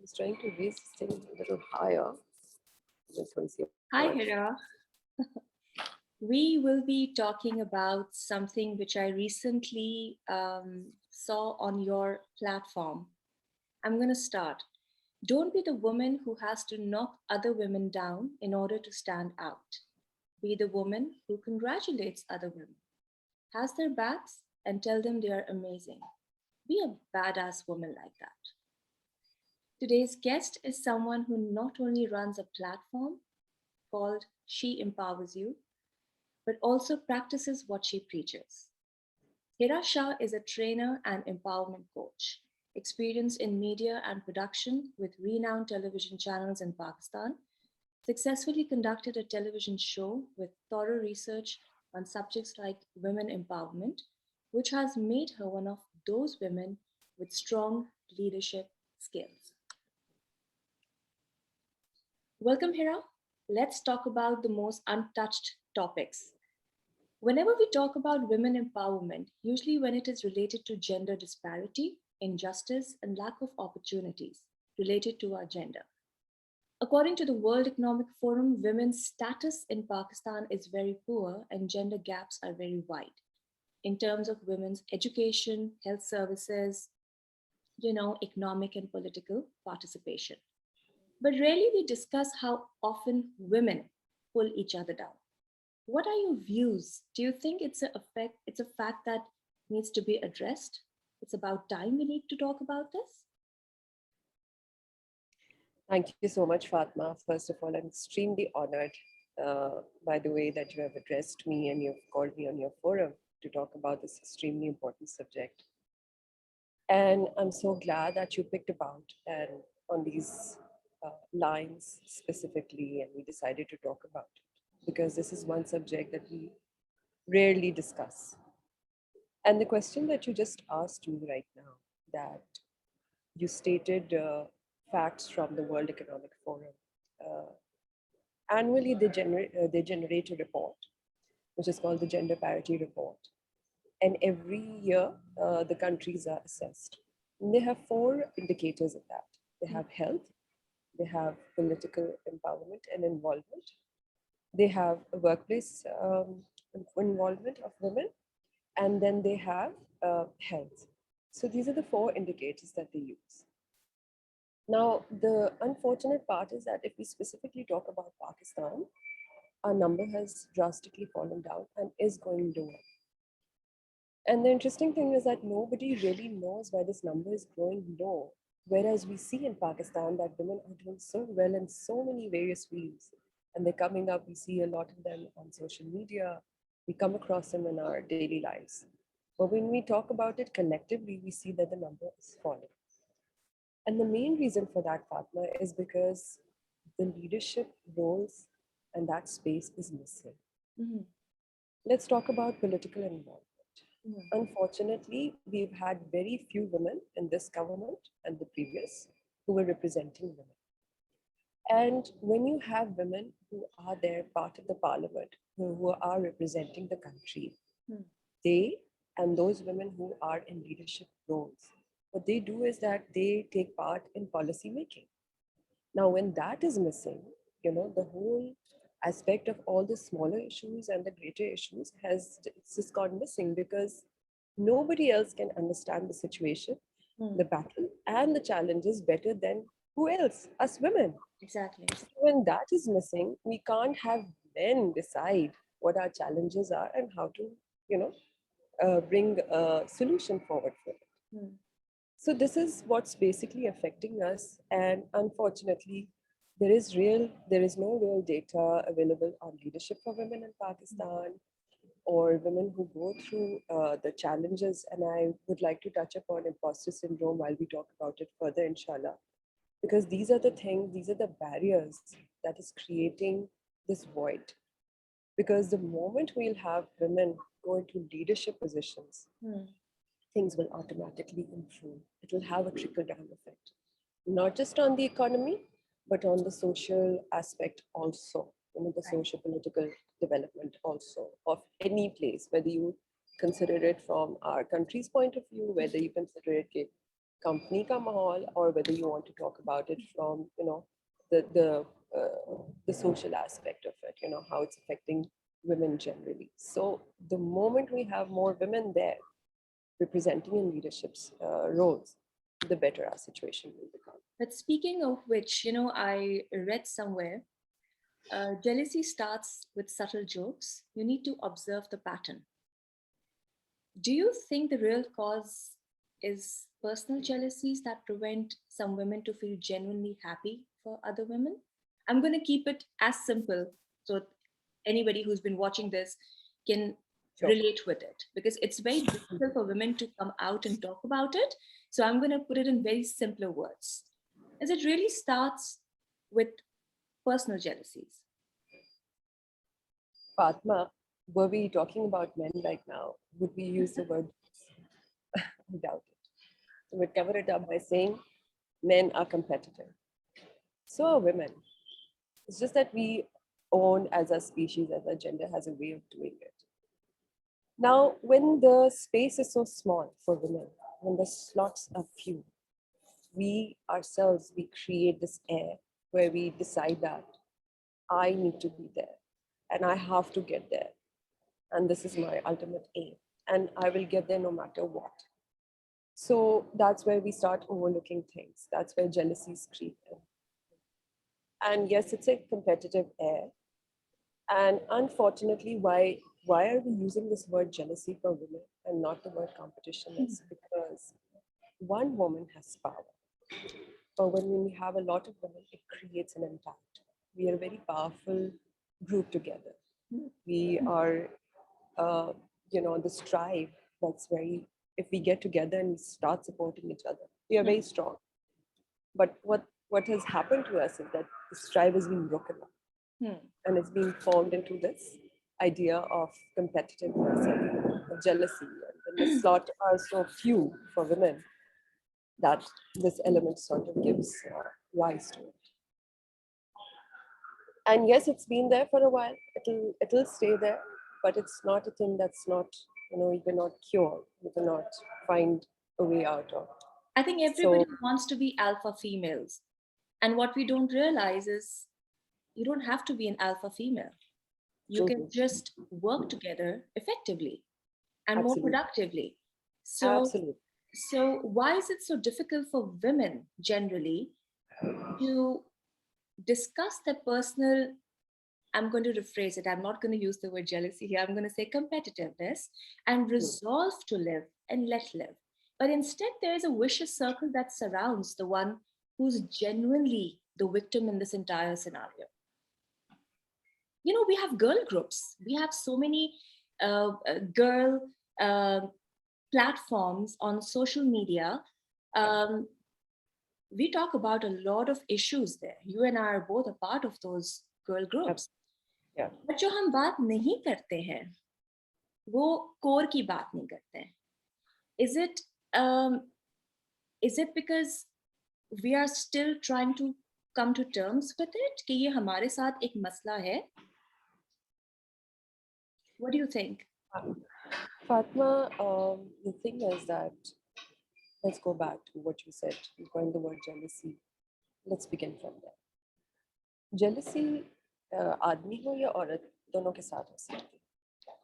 was trying to raise this thing a little higher. Just want to see. Hi, Hira. We will be talking about something which I recently saw on your platform. I'm going to start. Don't be the woman who has to knock other women down in order to stand out. Be the woman who congratulates other women, has their backs, and tell them they are amazing. Be a badass woman like that. Today's guest is someone who not only runs a platform called She Empowers You, but also practices what she preaches. Hira Shah is a trainer and empowerment coach, experienced in media and production with renowned television channels in Pakistan, successfully conducted a television show with thorough research on subjects like women empowerment, which has made her one of those women with strong leadership skills. Welcome, Hira. Let's talk about the most untouched topics. Whenever we talk about women empowerment, usually when it is related to gender disparity, injustice, and lack of opportunities related to our gender. According to the World Economic Forum, women's status in Pakistan is very poor and gender gaps are very wide in terms of women's education, health services, economic and political participation. But rarely we discuss how often women pull each other down. What are your views? Do you think it's a fact that needs to be addressed? It's about time we need to talk about this? Thank you so much, Fatma. First of all, I'm extremely honored by the way that you have addressed me and you've called me on your forum to talk about this extremely important subject. And I'm so glad that you picked about and on these lines specifically, and we decided to talk about it because this is one subject that we rarely discuss. And the question that you just asked me right now, that you stated facts from the World Economic Forum. Annually, they generate a report, which is called the Gender Parity Report. And every year, the countries are assessed. And they have four indicators of that. They have health, they have political empowerment and involvement, they have a workplace involvement of women, and then they have health. So these are the four indicators that they use. Now, the unfortunate part is that if we specifically talk about Pakistan, our number has drastically fallen down and is going lower. And the interesting thing is that nobody really knows why this number is growing low. Whereas we see in Pakistan that women are doing so well in so many various fields. And they're coming up, we see a lot of them on social media. We come across them in our daily lives. But when we talk about it collectively, we see that the number is falling. And the main reason for that, Fatma, is because the leadership roles and that space is missing. Mm-hmm. Let's talk about political involvement. Mm-hmm. Unfortunately, we've had very few women in this government and the previous who were representing women. And when you have women who are there, part of the parliament, who are representing the country, they and those women who are in leadership roles, what they do is that they take part in policy making. Now, when that is missing, the whole aspect of all the smaller issues and the greater issues has just gone missing because nobody else can understand the situation, the battle, and the challenges better than who else? Us women. Exactly. So when that is missing, we can't have men decide what our challenges are and how to, bring a solution forward for it. So this is what's basically affecting us. And unfortunately, there is no real data available on leadership for women in Pakistan or women who go through the challenges. And I would like to touch upon imposter syndrome while we talk about it further, inshallah. Because these are the barriers that is creating this void. Because the moment we'll have women go into leadership positions, things will automatically improve. It will have a trickle-down effect, not just on the economy, but on the social aspect also, the socio-political development also of any place, whether you consider it from our country's point of view, whether you consider it company ka mahal, or whether you want to talk about it from, the the the social aspect of it, how it's affecting women generally. So the moment we have more women there representing in leadership's roles, the better our situation will become. But speaking of which, I read somewhere jealousy starts with subtle jokes. You need to observe the pattern. Do you think the real cause is personal jealousies that prevent some women to feel genuinely happy for other women? I'm going to keep it as simple so anybody who's been watching this can Sure. relate with it because it's very difficult for women to come out and talk about it. So I'm going to put it in very simpler words. As it really starts with personal jealousies. Fatma, were we talking about men right now? Would we use the word? I doubt it. So we'd cover it up by saying men are competitive. So are women. It's just that we own, as a species, as a gender, has a way of doing it. Now, when the space is so small for women, when the slots are few, we ourselves, we create this air where we decide that I need to be there and I have to get there. And this is my ultimate aim. And I will get there no matter what. So that's where we start overlooking things. That's where jealousies creep in. And yes, it's a competitive air. And unfortunately, why are we using this word jealousy for women and not the word competition? Is because one woman has power. But when we have a lot of women, it creates an impact. We are a very powerful group together. We are, uh, this tribe that's very, if we get together and we start supporting each other, we are very strong. But what has happened to us is that this tribe has been broken up Hmm. and it's been formed into this idea of competitiveness and jealousy. And when the slot are so few for women, that this element sort of gives rise to it. And yes, it's been there for a while. It'll stay there, but it's not a thing that's not, you cannot cure, you cannot find a way out of. I think So everybody wants to be alpha females. And what we don't realize is you don't have to be an alpha female. You can mhm, just work together effectively and more absolutely, productively. So, absolutely. so why is it so difficult for women generally to discuss their personal? I'm going to rephrase it. I'm not going to use the word jealousy here. I'm going to say competitiveness and Mm, resolve to live and let live. But instead, there is a vicious circle that surrounds the one who's genuinely the victim in this entire scenario. We have girl groups. We have so many girl uh, platforms on social media. yeah, Um, we talk about a lot of issues there. You and I are both a part of those girl groups. yeah. But जो हम बात नहीं करते हैं वो core की बात नहीं करते हैं is it um, is it because we are still trying to come to terms with it कि ये हमारे साथ एक मसला है? What do you think? Fatma, the thing is that let's go back to what you said. You coined the word jealousy. Let's begin from there. Jealousy, आदमी हो या औरत, दोनों के साथ हो सकती है.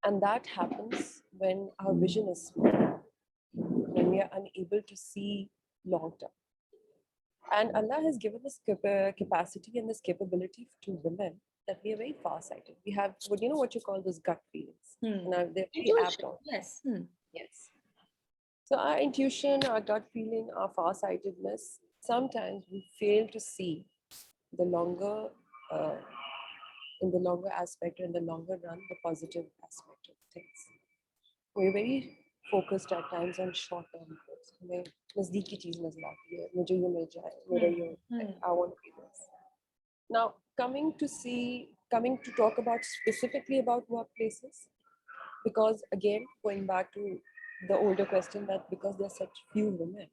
And that happens when our vision is small, when we are unable to see long term. And Allah has given this capacity and this capability to women that we are very far-sighted. We have what you call those gut feelings. And they're very apt Intuition, on. yes. Yes. So our intuition, our gut feeling, our far-sightedness, sometimes we fail to see the longer, uh, in the longer aspect or in the longer run, the positive aspect of things. We're very focused at times on short-term goals. हमें नज़दीकी चीज़ नज़र आती है, मुझे ये मिल जाए, मेरा ये, I want to be this. Now, coming to talk about specifically about workplaces, because again, going back to the older question, that because there are such few women,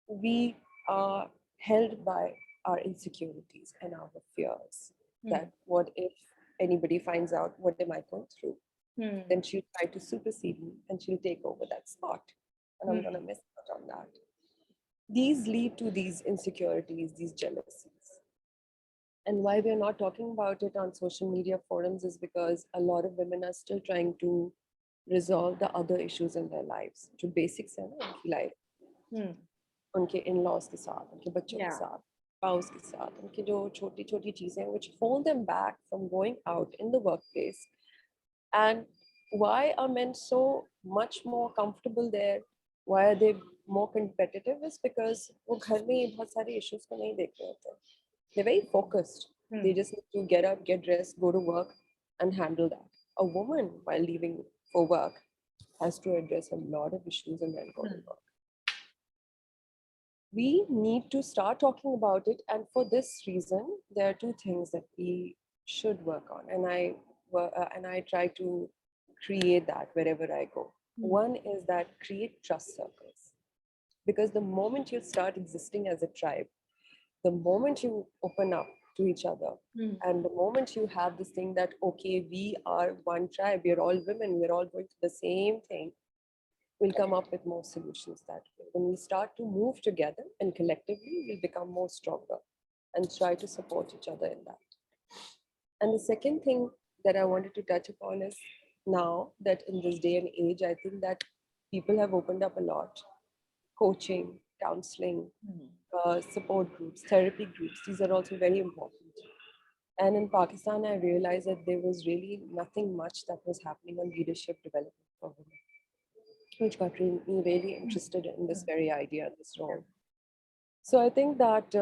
we are held by our insecurities and our fears. That what if anybody finds out what am I going through? Then she'll try to supersede me and she'll take over that spot. And I'm going to miss out on that. These lead to these insecurities, these jealousies. And why we're not talking about it on social media forums is because a lot of women are still trying to resolve the other issues in their lives. जो basics है ना उनकी life, Hmm. उनके in-laws के साथ, उनके बच्चों के Yeah. साथ, spouse के साथ, उनकी जो छोटी छोटी चीजें which hold them back from going out in the workplace. And why are men so much more comfortable there? Why are they more competitive? Is because वो घर में ये बहुत सारे issues को नहीं देख रहे होते. They're very focused. Hmm. They just need to get up, get dressed, go to work, and handle that. A woman, while leaving for work, has to address a lot of issues and then go to work. We need to start talking about it, and for this reason, there are two things that we should work on, and I try to create that wherever I go. One is that create trust circles, because the moment you start existing as a tribe, the moment you open up to each other, and the moment you have this thing that, okay, we are one tribe, we're all women, we're all going through the same thing, we'll come up with more solutions that way. When we start to move together and collectively, we'll become more stronger and try to support each other in that. And the second thing that I wanted to touch upon is, now that in this day and age, I think that people have opened up a lot. Coaching, counseling, support groups, therapy groups, these are also very important. And in Pakistan, I realized that there was really nothing much that was happening on leadership development for women, which got me really interested in this very idea, this role. So I think that,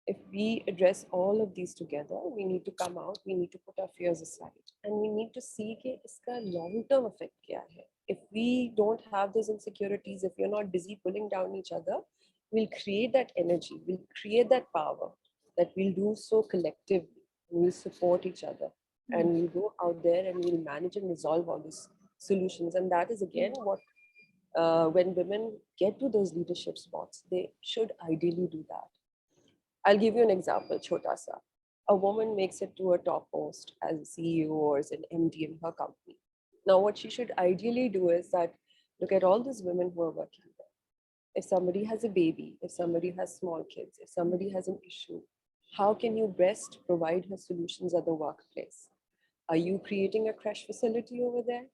if we address all of these together, we need to come out, we need to put our fears aside, and we need to see कि इसका long-term effect क्या है. If we don't have those insecurities, if we're not busy pulling down each other, we'll create that energy, we'll create that power, that we'll do so collectively, we'll support each other, and we'll go out there and we'll manage and resolve all these solutions. And that is again what, when women get to those leadership spots, they should ideally do that. I'll give you an example, chota sa. A woman makes it to a top post as a CEO or as an MD in her company. Now, what she should ideally do is that, look at all these women who are working there. If somebody has a baby, if somebody has small kids, if somebody has an issue, how can you best provide her solutions at the workplace? Are you creating a crash facility over there?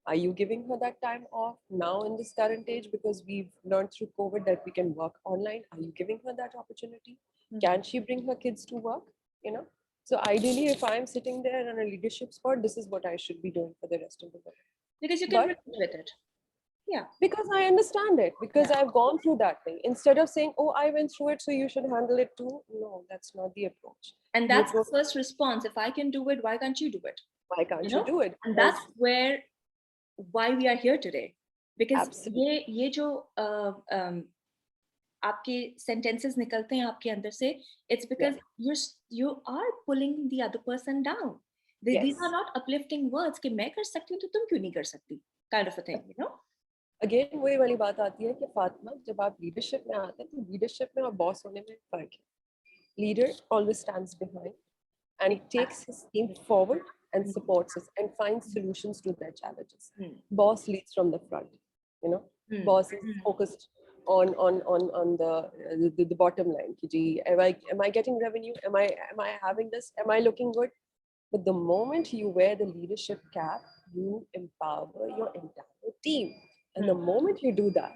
Are you giving her that time off now in this current age, because we've learned through COVID that we can work online? Are you giving her that opportunity? Can she bring her kids to work? So ideally, if I'm sitting there on a leadership spot, this is what I should be doing for the rest of the day. Because you can relate with it. Yeah. Because I understand it, because I've gone through that thing. Instead of saying, oh, I went through it, so you should handle it too. No, that's not the approach. And that's the first response. If I can do it, why can't you do it? Why can't you do it? And that's why we are here today. Because ये जो आपके sentences निकलते हैं आपके अंदर से, it's because you are pulling the other person down. These are not uplifting words कि मैं कर सकती हूँ तो तुम क्यों नहीं कर सकती, kind of a thing, Again, वही वाली बात आती है कि फातिमा, जब आप लीडरशिप में आते हैं तो लीडरशिप में और बॉस होने में फर्क है. Leader always stands behind and he takes his team forward and supports us and finds solutions to their challenges. Boss leads from the front, Boss is focused on the bottom line. Am I getting revenue? Am I having this? Am I looking good? But the moment you wear the leadership cap, you empower your entire team. And the moment you do that,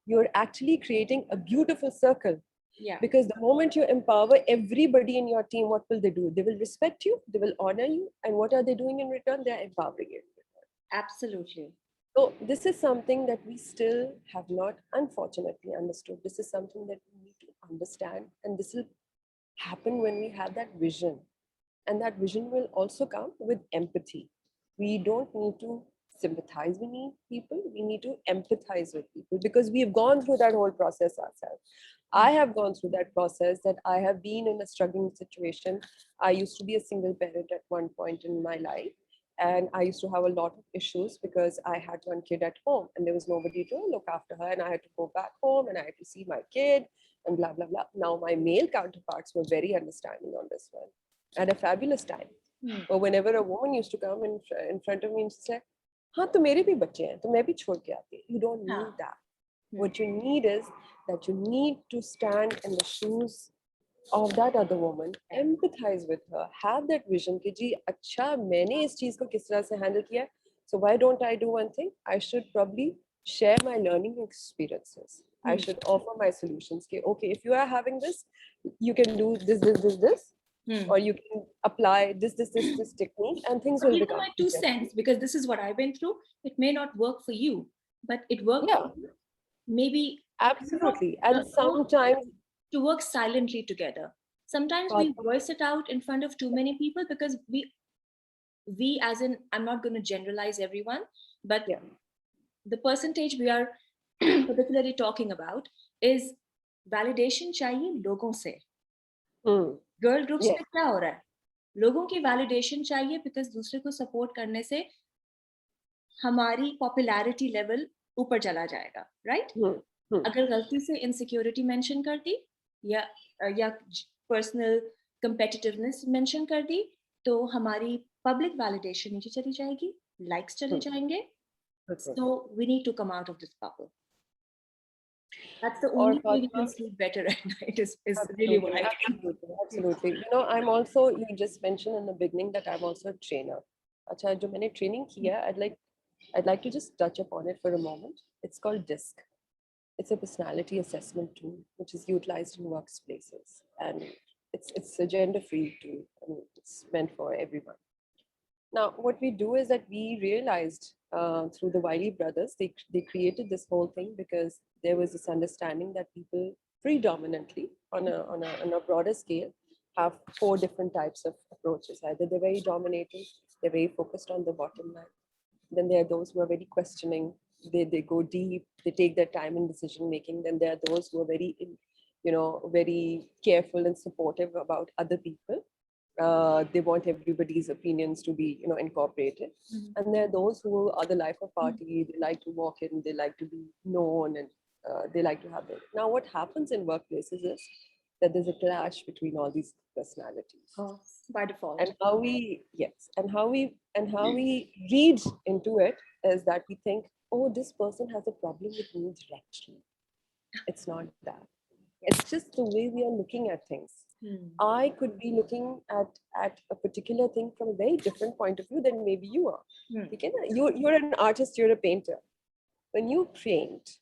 you're actually creating a beautiful circle. Yeah. Because the moment you empower everybody in your team, what will they do? They will respect you, they will honor you. And what are they doing in return? They're empowering you. Absolutely. So this is something that we still have not, unfortunately, understood. This is something that we need to understand. And this will happen when we have that vision. And that vision will also come with empathy. We don't need to sympathize with people. We need to empathize with people, because we've gone through that whole process ourselves. I have gone through that process, that I have been in a struggling situation. I used to be a single parent at one point in my life. And I used to have a lot of issues because I had one kid at home and there was nobody to look after her. And I had to go back home and I had to see my kid and blah, blah, blah. Now, my male counterparts were very understanding on this one. I had a fabulous time. But whenever a woman used to come in front of me and say, हाँ तो मेरे भी बच्चे हैं तो मैं भी छोड़ के आती. You don't need that. What you need is that you need to stand in the shoes of that other woman, empathize with her, have that vision कि जी अच्छा मैंने इस चीज को किस तरह से handle किया, so why don't I do one thing? I should probably share my learning experiences. I should offer my solutions. कि okay, if you are having this, you can do this, or you can apply this technique, and things But will give you become my two easier. cents, because this is what I've been through. It may not work for you, but it worked Yeah, for you. Maybe, absolutely. uh, And sometimes, to work silently together. Sometimes we voice it out in front of too many people because we as in, I'm not going to generalize everyone, but yeah, the percentage we are particularly talking about is validation चाहिए लोगों से. mm, girl groups yeah, में क्या हो रहा है, लोगों की वैलिडेशन चाहिए बिकॉज दूसरे को सपोर्ट करने से हमारी पॉपुलैरिटी लेवल ऊपर चला जाएगा, राइट? mm, mm, अगर गलती से इनसिक्योरिटी मेंशन कर दी या पर्सनल कंपेटिटिवनेस मेंशन कर दी तो हमारी पब्लिक वैलिडेशन नीचे चली जाएगी, लाइक्स चले mm. जाएंगे. Okay. So we need to come out of this bubble. That's the Or only way we can Fatima, sleep better at night is really what absolutely, I think. absolutely, absolutely. You know, I'm also, you just mentioned in the beginning that I'm also a trainer. Acha, jo maine training kiya, I'd like to just touch upon it for a moment. It's called DISC. It's a personality assessment tool which is utilized in workplaces, and it's a gender-free tool, and it's meant for everyone. Now, what we do is that we realized through the Wiley brothers, they created this whole thing because there was this understanding that people predominantly, on a broader scale, have four different types of approaches. Either they're very dominating, they're very focused on the bottom line. Then there are those who are very questioning, they go deep, they take their time in decision making. Then there are those who are very, very careful and supportive about other people. They want everybody's opinions to be incorporated. And there are those who are the life of party. They like to walk in, they like to be known, and they like to have it. Now what happens in workplaces is that there's a clash between all these personalities, Oh, by default. and how we read into it is that we think, oh, this person has a problem with me directly. It's not that. It's just the way we are looking at things. I could be looking at a particular thing from a very different point of view than maybe you are. Okay? You're an artist, you're a painter. When you paint,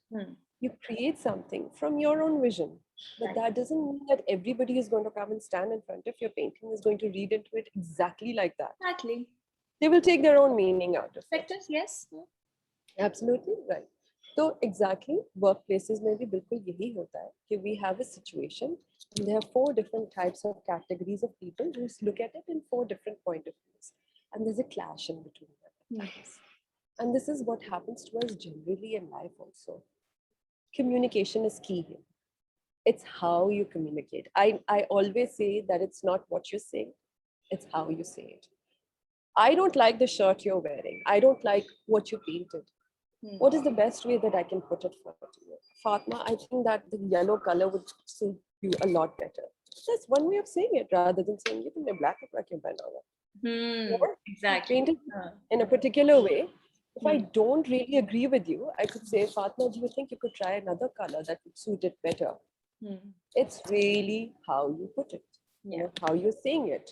you create something from your own vision. But that doesn't mean that everybody is going to come and stand in front of your painting, is going to read into it exactly like that. Exactly. They will take their own meaning out of it. Factors, yes. Absolutely right. So exactly, workplaces में भी बिल्कुल यही होता है कि we have a situation and there are four different types of categories of people who look at it in four different point of views, and there's a clash in between them. And this is what happens to us generally in life also. Communication is key here. It's how you communicate. I always say that it's not what you say, it's how you say it. I don't like the shirt you're wearing. I don't like what you painted. What is the best way that I can put it for you? Fatma, I think that the yellow color would suit you a lot better. That's one way of saying it rather than saying, you can black कपड़ा क्यों पहना हुआ? Or Exactly. paint it in a particular way. If I don't really agree with you, I could say, Fatma, do you think you could try another color that would suit it better? It's really how you put it, how you're saying it.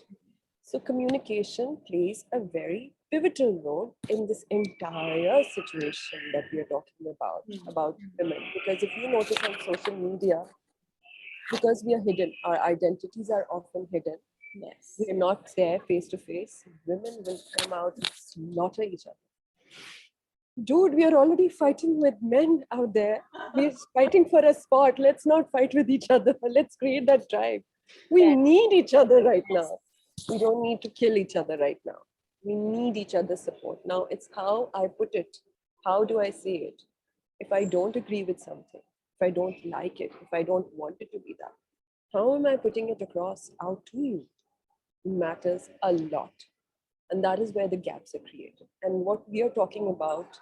So communication plays a very pivotal role in this entire situation that we are talking about women. Because if you notice on social media, because we are hidden, our identities are often hidden. Yes. We are not there face to face. Women will come out and slaughter each other. Dude, we are already fighting with men out there. We're fighting for a spot. Let's not fight with each other. Let's create that tribe. We need each other right now. We don't need to kill each other right now. We need each other's support. Now it's how I put it. How do I say it? If I don't agree with something, if I don't like it, if I don't want it to be that, how am I putting it across out to you? Matters a lot. And that is where the gaps are created. And what we are talking about,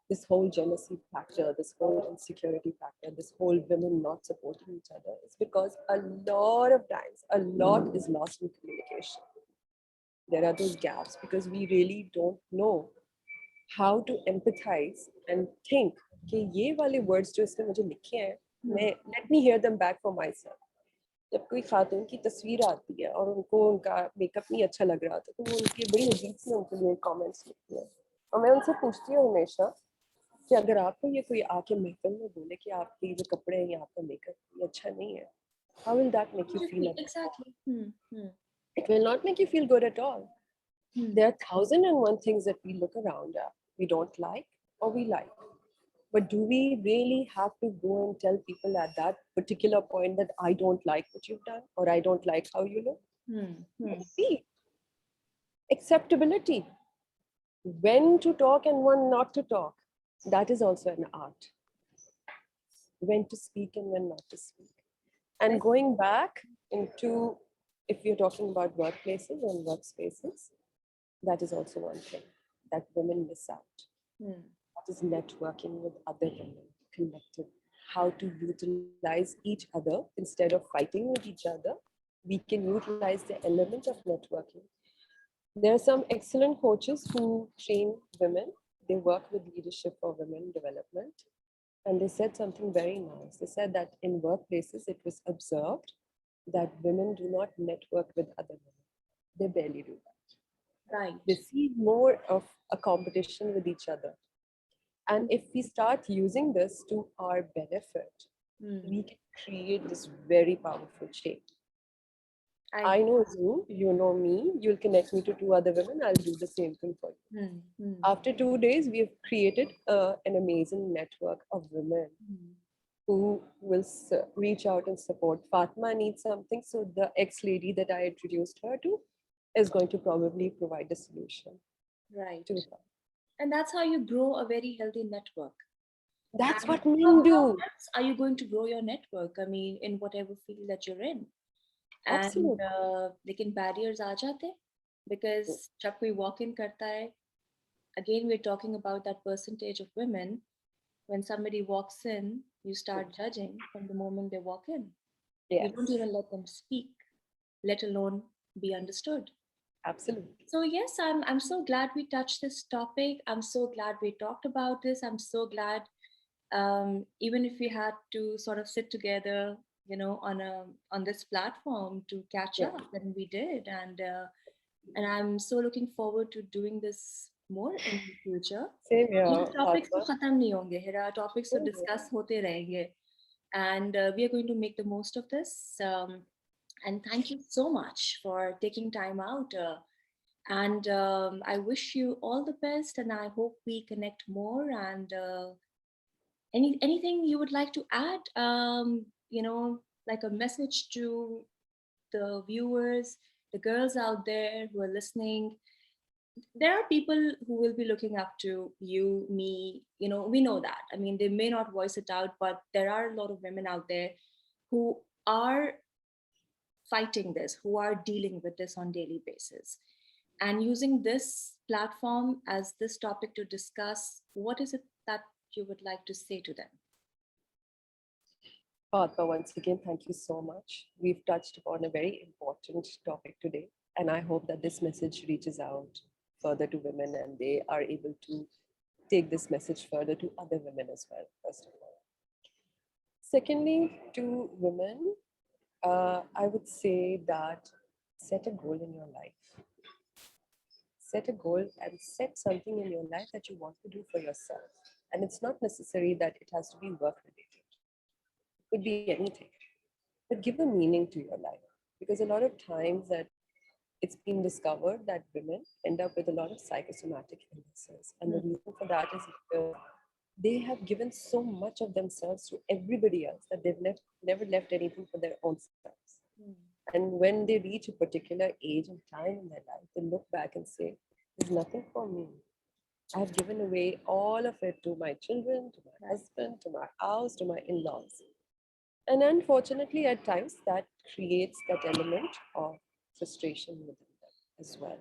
this whole jealousy factor, this whole insecurity factor, this whole women not supporting each other, is because a lot of times, a lot is lost in communication. There are those gaps because we really don't know how to empathize and think कि ये वाले words जो इसने मुझे लिखे हैं, Hmm. मैं let me hear them back for my self. जब कोई खातून की तस्वीर आती है और उनको उनका मेकअप नहीं अच्छा लग रहा था, तो वो उनके बड़ी अजीब से उनके लिए कमेंट्स लिखती है. और मैं उनसे पूछती हूँ हमेशा कि अगर आपको ये कोई आके महफिल में बोले कि आपके जो कपड़े हैं या आपका मेकअप ये अच्छा नहीं है, how will that make you feel at that time? Exactly. Hmm. Hmm. It will not make you feel good at all. Hmm. There are thousand and one things that we look around at, we don't like or we like. But do we really have to go and tell people at that particular point that I don't like what you've done or I don't like how you look? Hmm. Let Hmm. it be. Acceptability. When to talk and when not to talk. That is also an art. When to speak and when not to speak. And going back into, if you're talking about workplaces and workspaces, that is also one thing that women miss out. Hmm. That is networking with other women, collective. How to utilize each other instead of fighting with each other. We can utilize the element of networking. There are some excellent coaches who train women. They work with leadership for women development. And they said something very nice. They said that in workplaces, it was observed that women do not network with other women. They barely do that. Right. They see more of a competition with each other. And if we start using this to our benefit, Hmm. we can create this very powerful change. I. I know you know me, you'll connect me to two other women, I'll do the same thing for you. Hmm. Hmm. After 2 days, we have created an amazing network of women Hmm. who will reach out and support. Fatima needs something, so the ex lady that I introduced her to is going to probably provide a solution Right. to her. And that's how you grow a very healthy network. That's And what men how do. else are you going to grow your network? I mean, in whatever field that you're in. And Absolutely. लेकिन barriers आ जाते because जब कोई walk in करता है, again we're talking about that percentage of women. When somebody walks in, you start judging from the moment they walk in. You don't Yes, even let them speak, let alone be understood. absolutely. So yes, I'm so glad we touched this topic. I'm so glad we talked about this. I'm so glad, even if we had to sort of sit together, on this platform to catch Yeah, up, then we did, and I'm so looking forward to doing this more in the future. same ये here, topics तो Fatima. खत्म नहीं होंगे, Hira. Topics तो Same here. discuss होते रहेंगे, and we are going to make the most of this. And thank you so much for taking time out. And I wish you all the best, and I hope we connect more. And anything you would like to add? Like a message to the viewers, the girls out there who are listening. There are people who will be looking up to you, me. We know that. I mean, they may not voice it out, but there are a lot of women out there who are fighting this, who are dealing with this on daily basis, and using this platform as this topic to discuss. What is it that you would like to say to them? Fatma, once again, thank you so much. We've touched upon a very important topic today, and I hope that this message reaches out further to women and they are able to take this message further to other women as well, first of all. Secondly, to women, I would say that set a goal in your life. Set a goal and set something in your life that you want to do for yourself. And it's not necessary that it has to be work related, it could be anything. But give a meaning to your life. Because a lot of times that it's been discovered that women end up with a lot of psychosomatic illnesses. And the Hmm. reason for that is because they have given so much of themselves to everybody else that they've never left anything for their own selves. Hmm. And when they reach a particular age and time in their life, they look back and say, there's nothing for me. I've given away all of it to my children, to my Right. husband, to my house, to my in laws. And unfortunately, at times, that creates that element of frustration within them as well.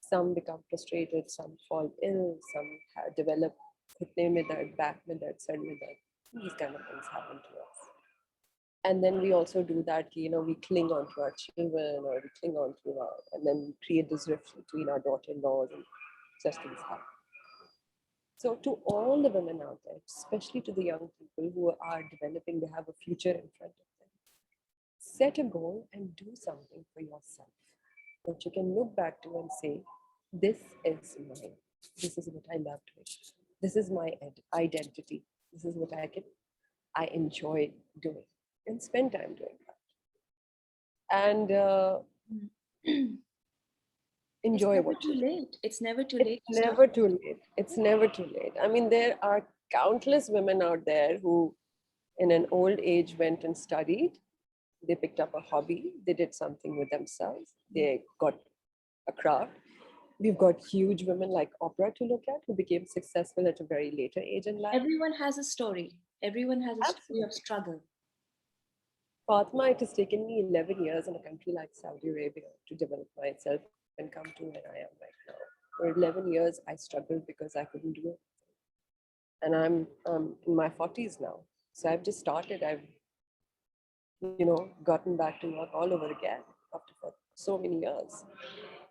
Some become frustrated, some fall ill, some develop घुटने में दर्द, back में दर्द, sir में दर्द. These kind of things happen to us. And then we also do that, we cling on to our children or we cling on to our, and then create this rift between our daughter-in-laws and such things happen. So, to all the women out there, especially to the young people who are developing, they have a future in front of them. Set a goal and do something for yourself that you can look back to and say, this is mine. This is what I love doing. This is my identity. This is what I enjoy doing, and spend time doing that. And It's enjoy never what too you do. late. It's never too It's late to start. never too late. It's never too late. I mean, there are countless women out there who, in an old age, went and studied. They picked up a hobby. They did something with themselves. They got a craft. We've got huge women like Oprah to look at who became successful at a very later age in life. Everyone has a story. Everyone has a story of Absolutely. struggle. Fatima, it has taken me 11 years in a country like Saudi Arabia to develop myself and come to where I am right now. For 11 years, I struggled because I couldn't do it. And I'm in my 40s now. So I've just started. I've, gotten back to work all over again after for so many years.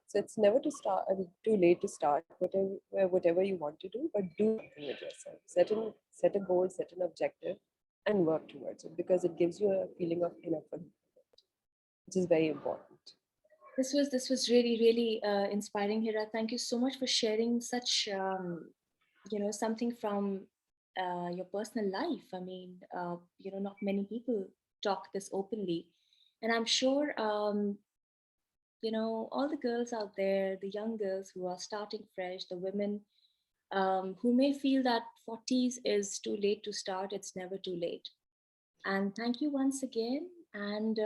So it's never to start, too late to start whatever you want to do, but do something with yourself. Set a goal, set an objective, and work towards it because it gives you a feeling of inner fulfillment, which is very important. This was really inspiring, Hira. Thank you so much for sharing such something from your personal life. I mean, not many people talk this openly, and I'm sure all the girls out there, the young girls who are starting fresh, the women who may feel that 40s is too late to start. It's never too late. And thank you once again. And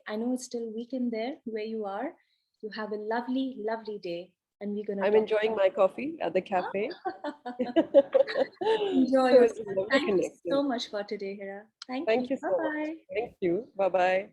I know it's still weekend there where you are. You have a lovely, lovely day. And we're going to I'm talk. enjoying my coffee at the cafe. Enjoy So yourself. it's lovely Thank you connecting. so much for today, Hira. Thank you. Thank you Bye so much. bye. Thank you. Bye bye.